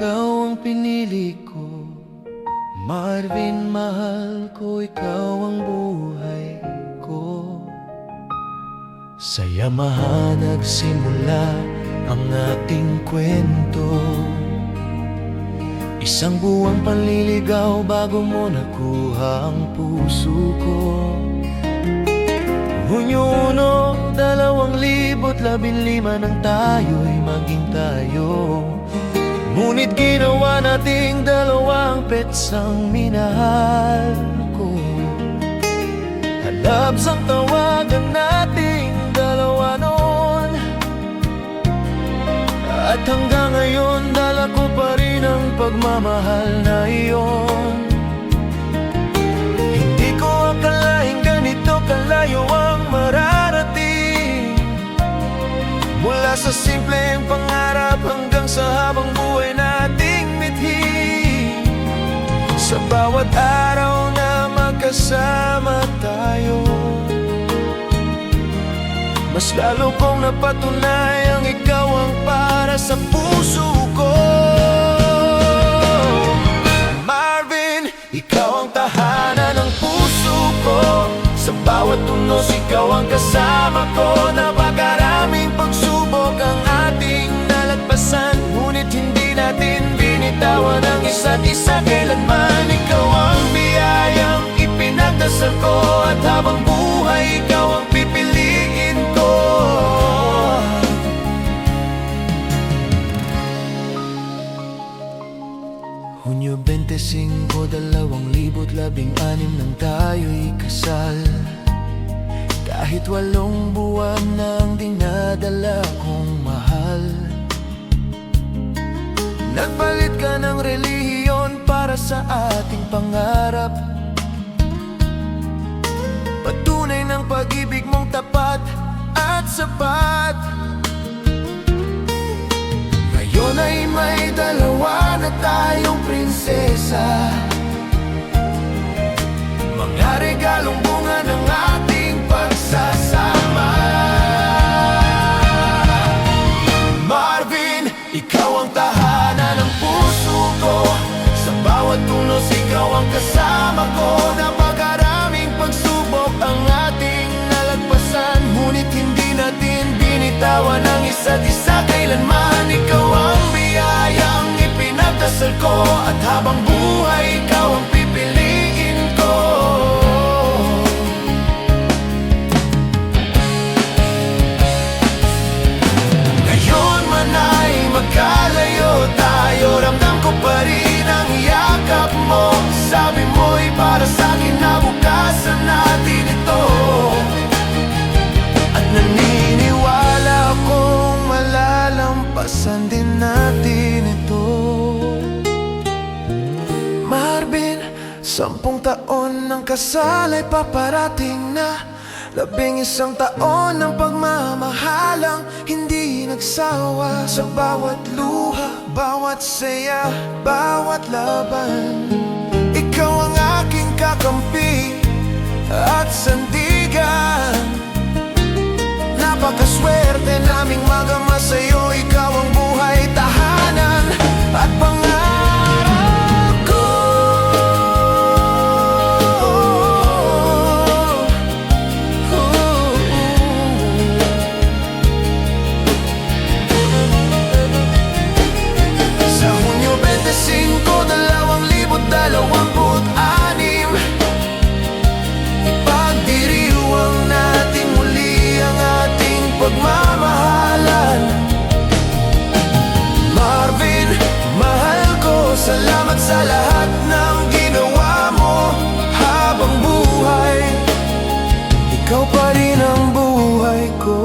ikaw ang pinili ko. Marvin, mahal ko, ikaw ang buhay ko. Sa Yamaha nagsimula ang ating kwento. Isang buwang panliligaw bago mo nakuha ang puso ko. Hunyo 1, 2015 nang tayo'y maging tayo. Ngunit ginawa nating dalawang petsang minahal ko. Halabs ang tawagan nating dalawa noon, at hanggang ngayon dala ko pa rin ang pagmamahal na iyon. Hindi ko akalaing ganito kalayo ang mararating. Mula sa simpleng pangarap hanggang sa habang buhay nating mithi. Sa bawat araw na magkasama tayo, mas lalo kong napatunayang ikaw ang para sa puso ko. Marvin, ikaw ang tahanan ng puso ko. Sa bawat tunos, ikaw ang kasama ko. Napakaraming pagsubok ang ating nalagpasan, ngunit hindi natin binitawan ang isa't isa kailanman. Ikaw ang biyayang ipinagdasal ko, at habang buhay ikaw ang pipiliin ko. Hunyo 25, 2016 nang tayo'y kasal. Kahit 8 buwan nang dinadala kong mahal. Nagpalit ka ng relihiyon para sa ating pangarap. Patunay ng pag-ibig mong tapat at sapat. Ngayon ay may dalawa na tayong prinsesa. Mga regalong bunga ng ating pagsasama. Marvin, ikaw ang tahanan ng puso ko. Sa bawat tunos, ikaw ang kasama ko. Napakaraming pagsubok ang ating nalagpasan, ngunit hindi natin binitawan ang isa't isa kailanman. Ikaw ang biyayang ipinagdasal ko, at habang buhay ikaw ang pipiliin ko. Ngayon man ay magkalayo tayo, ramdam ko pa rin ang yakap mo. Sabi mo'y para sa'kin na bukasan natin ito, at naniniwala akong malalampasan din natin ito. Marvin, 10 taon ng kasal ay paparating na. 11 taon ng pagmamahalang hindi nagsawa. Sa bawat luha, bawat saya, bawat laban, ikaw ang aking kakampi at sandigan. Napakaswerte naming magama sa'yo. Ikaw ang buhay, tahanan at pangarap ko. Sa Hunyo 25, 2026, ipagdiriwang natin muli ang ating pagmamahalan. Marvin, mahal ko, salamat sa lahat ng ginawa mo. Habang buhay, ikaw pa rin ang buhay ko.